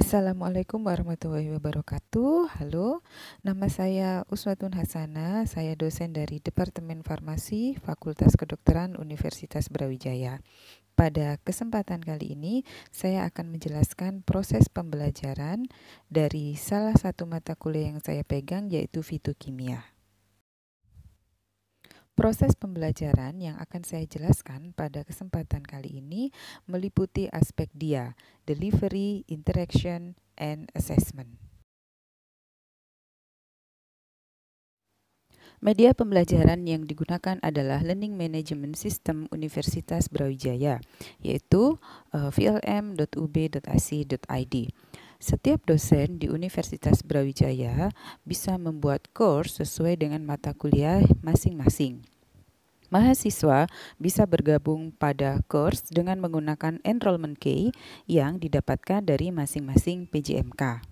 Assalamualaikum warahmatullahi wabarakatuh. Halo, nama saya Uswatun Hasana. Saya dosen dari Departemen Farmasi Fakultas Kedokteran Universitas Brawijaya. Pada kesempatan kali ini, saya akan menjelaskan proses pembelajaran dari salah satu mata kuliah yang saya pegang, yaitu fitokimia. Proses pembelajaran yang akan saya jelaskan pada kesempatan kali ini meliputi aspek dia, delivery, interaction, and assessment. Media pembelajaran yang digunakan adalah Learning Management System Universitas Brawijaya, yaitu vlm.ub.ac.id. Setiap dosen di Universitas Brawijaya bisa membuat course sesuai dengan mata kuliah masing-masing. Mahasiswa bisa bergabung pada course dengan menggunakan enrollment key yang didapatkan dari masing-masing PJMK.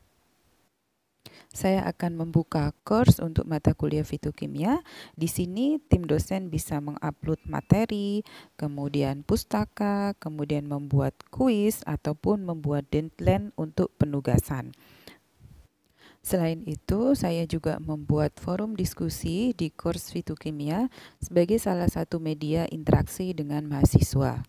Saya akan membuka course untuk mata kuliah fitokimia. Di sini tim dosen bisa mengupload materi, kemudian pustaka, kemudian membuat kuis ataupun membuat deadline untuk penugasan. Selain itu, saya juga membuat forum diskusi di course fitokimia sebagai salah satu media interaksi dengan mahasiswa.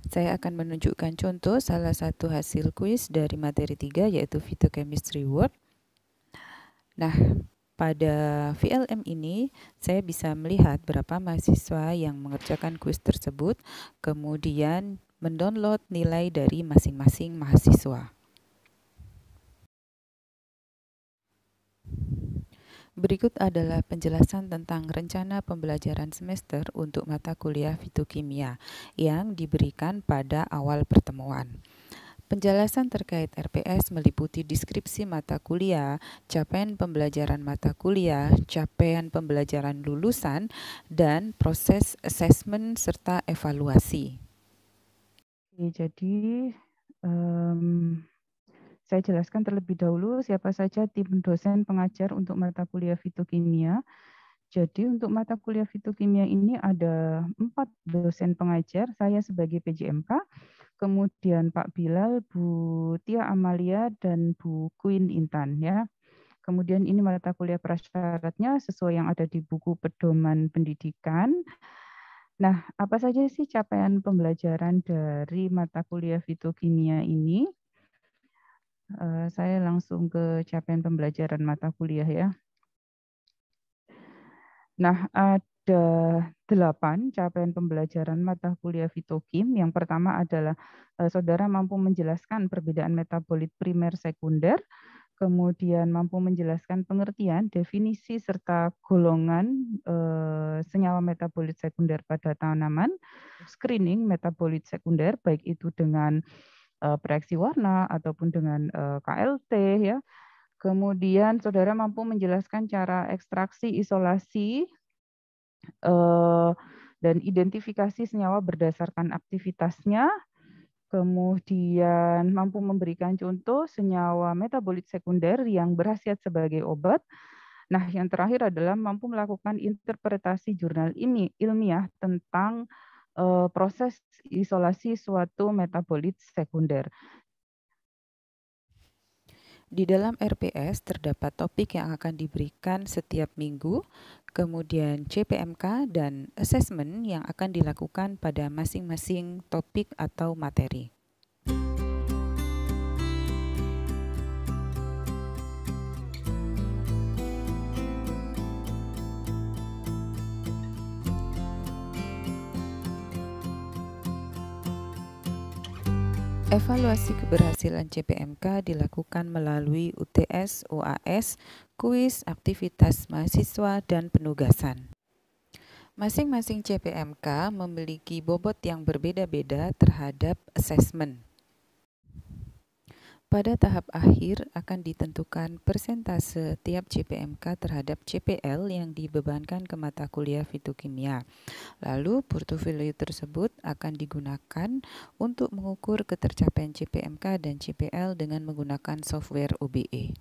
Saya akan menunjukkan contoh salah satu hasil kuis dari materi 3, yaitu Phytochemistry Word. Nah, pada VLM ini saya bisa melihat berapa mahasiswa yang mengerjakan kuis tersebut, kemudian mendownload nilai dari masing-masing mahasiswa. Berikut adalah penjelasan tentang rencana pembelajaran semester untuk mata kuliah fitokimia yang diberikan pada awal pertemuan. Penjelasan terkait RPS meliputi deskripsi mata kuliah, capaian pembelajaran mata kuliah, capaian pembelajaran lulusan, dan proses asesmen serta evaluasi. Jadi, saya jelaskan terlebih dahulu siapa saja tim dosen pengajar untuk mata kuliah fitokimia. Jadi untuk mata kuliah fitokimia ini ada 4 dosen pengajar, saya sebagai PJMK, kemudian Pak Bilal, Bu Tia Amalia, dan Bu Queen Intan ya. Kemudian ini mata kuliah prasyaratnya sesuai yang ada di buku pedoman pendidikan. Nah, apa saja sih capaian pembelajaran dari mata kuliah fitokimia ini? Saya langsung ke capaian pembelajaran mata kuliah ya. Nah, ada 8 capaian pembelajaran mata kuliah fitokim. Yang pertama adalah saudara mampu menjelaskan perbedaan metabolit primer sekunder, kemudian mampu menjelaskan pengertian, definisi, serta golongan senyawa metabolit sekunder pada tanaman, screening metabolit sekunder, baik itu dengan pereaksi warna ataupun dengan KLT ya. Kemudian saudara mampu menjelaskan cara ekstraksi, isolasi, dan identifikasi senyawa berdasarkan aktivitasnya. Kemudian mampu memberikan contoh senyawa metabolit sekunder yang berkhasiat sebagai obat. Nah, yang terakhir adalah mampu melakukan interpretasi jurnal ilmiah tentang proses isolasi suatu metabolit sekunder. Di dalam RPS terdapat topik yang akan diberikan setiap minggu, kemudian CPMK dan asesmen yang akan dilakukan pada masing-masing topik atau materi. Evaluasi keberhasilan CPMK dilakukan melalui UTS, UAS, kuis, aktivitas mahasiswa, dan penugasan. Masing-masing CPMK memiliki bobot yang berbeda-beda terhadap asesmen. Pada tahap akhir akan ditentukan persentase tiap CPMK terhadap CPL yang dibebankan ke mata kuliah fitokimia. Lalu portofolio tersebut akan digunakan untuk mengukur ketercapaian CPMK dan CPL dengan menggunakan software OBE.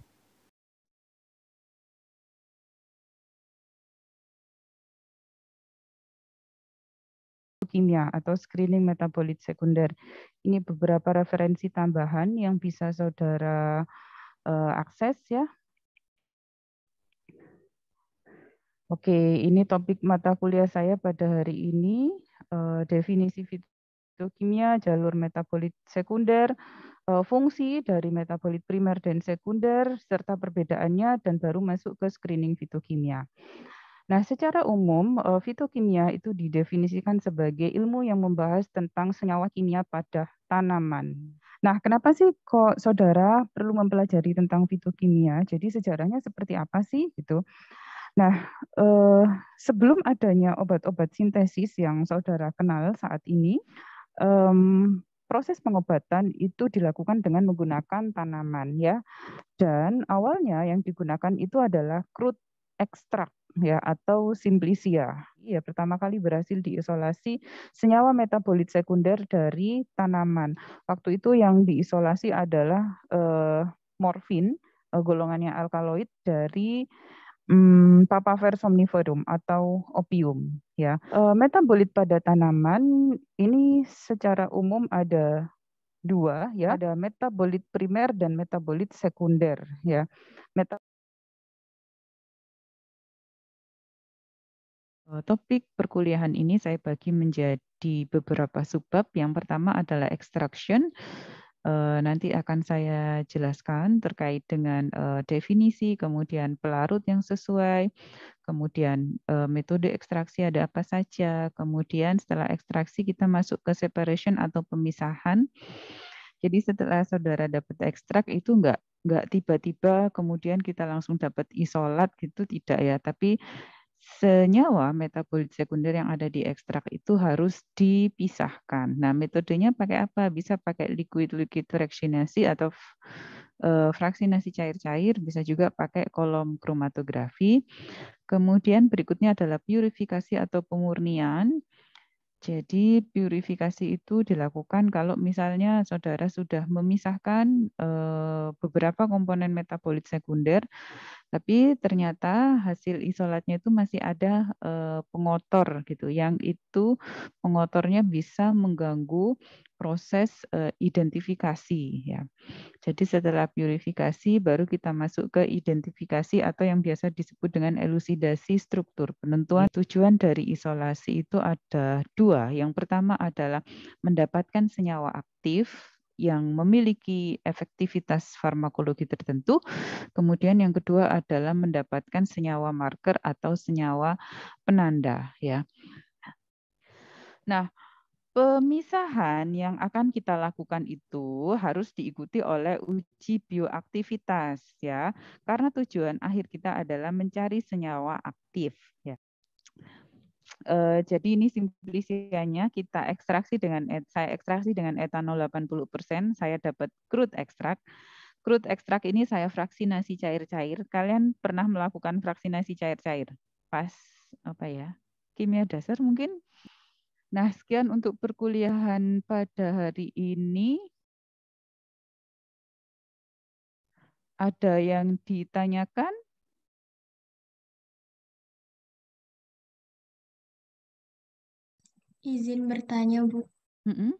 fitokimia atau screening metabolit sekunder. Ini beberapa referensi tambahan yang bisa saudara akses ya. Oke, ini topik mata kuliah saya pada hari ini, definisi fitokimia, jalur metabolit sekunder, fungsi dari metabolit primer dan sekunder, serta perbedaannya, dan baru masuk ke screening fitokimia. Nah, secara umum, fitokimia itu didefinisikan sebagai ilmu yang membahas tentang senyawa kimia pada tanaman. Nah, kenapa sih kok saudara perlu mempelajari tentang fitokimia? Jadi sejarahnya seperti apa sih gitu? Nah, sebelum adanya obat-obat sintesis yang saudara kenal saat ini, proses pengobatan itu dilakukan dengan menggunakan tanaman ya. Dan awalnya yang digunakan itu adalah crude extract ya atau simplicia. Ya, pertama kali berhasil diisolasi senyawa metabolit sekunder dari tanaman. Waktu itu yang diisolasi adalah morfin, golongannya alkaloid dari Papaver somniferum atau opium ya. Metabolit pada tanaman ini secara umum ada dua ya, ada metabolit primer dan metabolit sekunder ya. Topik perkuliahan ini saya bagi menjadi beberapa subbab. Yang pertama adalah extraction. Nanti akan saya jelaskan terkait dengan definisi, kemudian pelarut yang sesuai, kemudian metode ekstraksi ada apa saja, kemudian setelah ekstraksi kita masuk ke separation atau pemisahan. Jadi setelah saudara dapat ekstrak itu nggak tiba-tiba kemudian kita langsung dapat isolat gitu, tidak ya, tapi senyawa metabolit sekunder yang ada di ekstrak itu harus dipisahkan. Nah, metodenya pakai apa? Bisa pakai liquid-liquid fractionasi atau fraksinasi cair-cair, bisa juga pakai kolom kromatografi. Kemudian berikutnya adalah purifikasi atau pemurnian. Jadi purifikasi itu dilakukan kalau misalnya saudara sudah memisahkan beberapa komponen metabolit sekunder, tapi ternyata hasil isolatnya itu masih ada pengotor gitu, yang itu pengotornya bisa mengganggu proses identifikasi ya. Jadi setelah purifikasi baru kita masuk ke identifikasi atau yang biasa disebut dengan elusidasi struktur. Penentuan tujuan dari isolasi itu ada dua. Yang pertama adalah mendapatkan senyawa aktif yang memiliki efektivitas farmakologi tertentu. Kemudian yang kedua adalah mendapatkan senyawa marker atau senyawa penanda ya. Nah, pemisahan yang akan kita lakukan itu harus diikuti oleh uji bioaktivitas ya, karena tujuan akhir kita adalah mencari senyawa aktif ya. Jadi ini simplisiannya kita ekstraksi dengan saya ekstraksi dengan etanol 80%, saya dapat crude extract. Crude extract ini saya fraksinasi cair-cair. Kalian pernah melakukan fraksinasi cair-cair? Pas apa ya? Kimia dasar mungkin. Nah, sekian untuk perkuliahan pada hari ini. Ada yang ditanyakan? Izin bertanya, Bu. Mm-mm.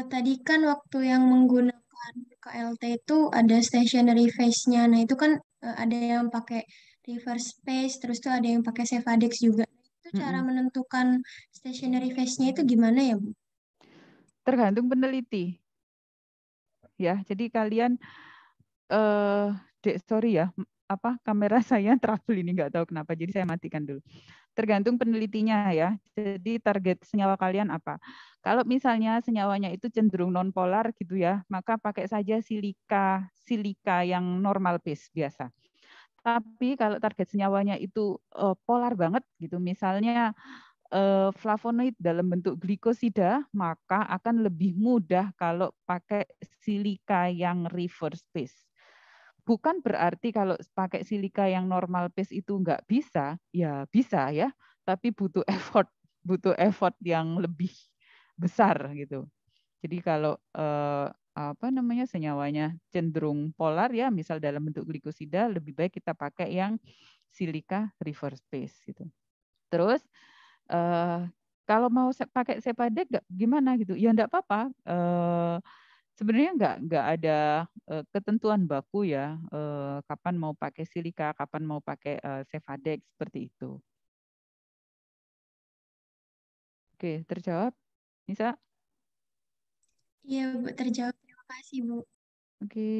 Tadi kan waktu yang menggunakan KLT itu ada stationary phase-nya. Nah, itu kan ada yang pakai reverse phase, terus tuh ada yang pakai Cevadex juga. Itu cara Mm-mm. menentukan stationary phase-nya itu gimana ya, Bu? Tergantung peneliti. Ya, jadi kalian sorry ya, apa kamera saya trouble ini nggak tahu kenapa. Jadi saya matikan dulu. Tergantung penelitinya ya. Jadi target senyawa kalian apa? Kalau misalnya senyawanya itu cenderung nonpolar gitu ya, maka pakai saja silika yang normal base biasa. Tapi kalau target senyawanya itu polar banget gitu, misalnya flavonoid dalam bentuk glikosida, maka akan lebih mudah kalau pakai silika yang reverse base. Bukan berarti kalau pakai silika yang normal base itu nggak bisa, ya bisa ya, tapi butuh effort yang lebih besar gitu. Jadi kalau apa namanya senyawanya cenderung polar ya, misal dalam bentuk glikosida, lebih baik kita pakai yang silika reverse base gitu. Terus Kalau mau pakai Sepadek gimana gitu? Ya enggak apa-apa. Sebenarnya nggak ada ketentuan baku ya. Kapan mau pakai silika, kapan mau pakai Sefadex seperti itu. Oke, terjawab, Nisa? Iya, Bu, terjawab. Terima kasih, Bu. Oke.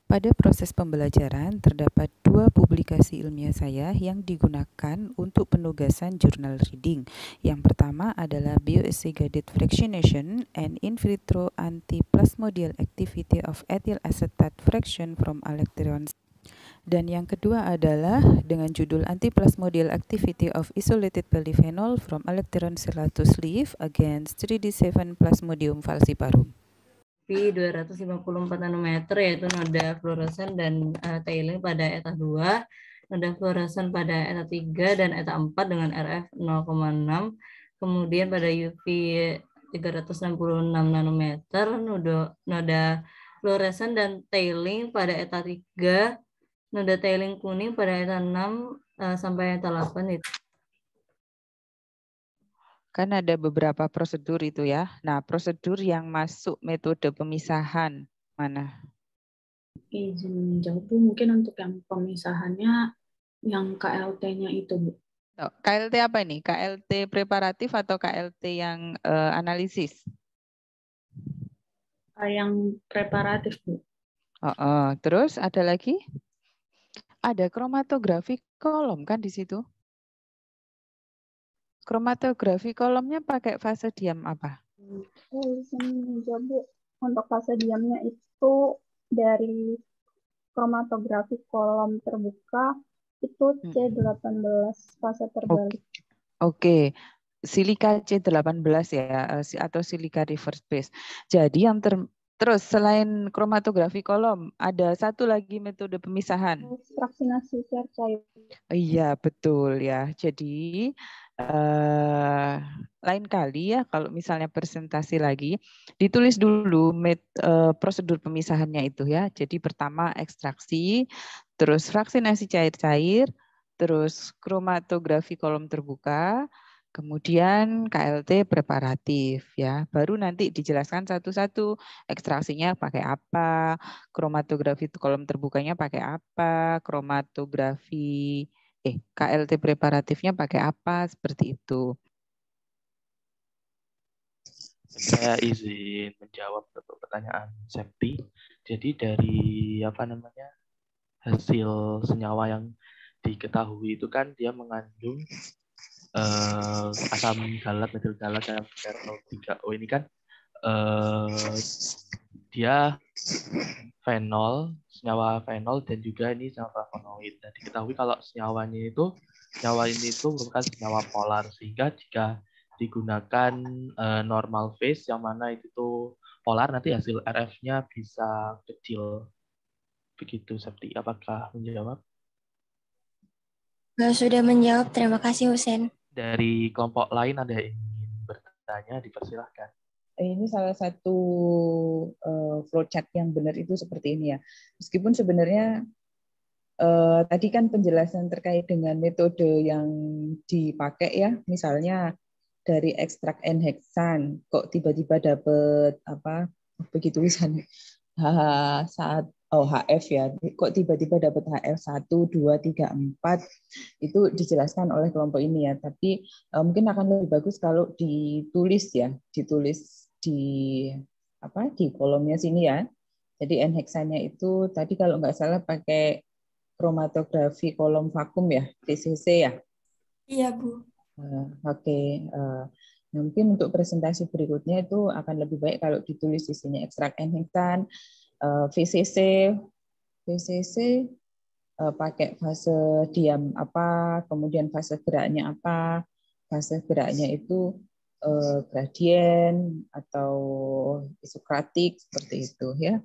Pada proses pembelajaran, terdapat 2 publikasi ilmiah saya yang digunakan untuk penugasan journal reading. Yang pertama adalah Bioassay Guided Fractionation and In Vitro Antiplasmodial Activity of Ethyl Acetate Fraction from Electrons. Dan yang kedua adalah dengan judul Antiplasmodial Activity of Isolated Polyphenol from Electron Celatus Leaf Against 3D7 Plasmodium falciparum. 254 nanometer, yaitu noda fluoresen dan tailing pada eta 2, noda fluoresen pada eta 3 dan eta 4 dengan RF 0,6. Kemudian pada UV 366 nanometer, noda fluoresen dan tailing pada eta 3, noda tailing kuning pada eta 6 sampai eta 8 itu. Kan ada beberapa prosedur itu ya. Nah, prosedur yang masuk metode pemisahan mana? Izin menjawab Bu, mungkin untuk yang pemisahannya yang KLT-nya itu Bu. KLT apa ini? KLT preparatif atau KLT yang analisis? Yang preparatif Bu. Terus ada lagi? Ada kromatografi kolom kan di situ? Kromatografi kolomnya pakai fase diam apa? Untuk fase diamnya itu dari kromatografi kolom terbuka itu C18 fase terbalik. Oke. Silika C18 ya atau silika reverse base. Jadi yang terus selain kromatografi kolom ada satu lagi metode pemisahan. Fraksinasi cair. Iya, betul ya. Jadi lain kali ya kalau misalnya presentasi lagi ditulis dulu prosedur pemisahannya itu ya. Jadi pertama ekstraksi, terus fraksinasi cair-cair, terus kromatografi kolom terbuka, kemudian KLT preparatif ya. Baru nanti dijelaskan satu-satu ekstraksinya pakai apa, kromatografi kolom terbukanya pakai apa, kromatografi KLT preparatifnya pakai apa, seperti itu. Saya izin menjawab untuk pertanyaan Septi. Jadi dari hasil senyawa yang diketahui itu kan dia mengandung asam galat, metil galat, dan 3O ini kan dia fenol, senyawa fenol, dan juga ini senyawa flavonoid. Dan diketahui kalau senyawa ini itu merupakan senyawa polar, sehingga jika digunakan normal phase yang mana itu tuh polar, nanti hasil RF-nya bisa kecil. Begitu, Septi. Apakah menjawab? Sudah menjawab, terima kasih Husen. Dari kelompok lain ada yang ingin bertanya, dipersilahkan. Ini salah satu flowchart yang benar itu seperti ini ya. Meskipun sebenarnya tadi kan penjelasan terkait dengan metode yang dipakai ya, misalnya dari ekstrak N-heksan, kok tiba-tiba dapat apa begitu misalnya HF ya, kok tiba-tiba dapat HF 1, 2, 3, 4, itu dijelaskan oleh kelompok ini ya. Tapi mungkin akan lebih bagus kalau ditulis di kolomnya sini ya. Jadi N-heksannya itu tadi kalau nggak salah pakai kromatografi kolom vakum ya, TCC ya. Iya Bu. Oke. Mungkin untuk presentasi berikutnya itu akan lebih baik kalau ditulis di sini ekstrak N-heksan, VCC pakai fase diam apa, kemudian fase geraknya apa, fase geraknya itu gradien atau isokratik seperti itu ya.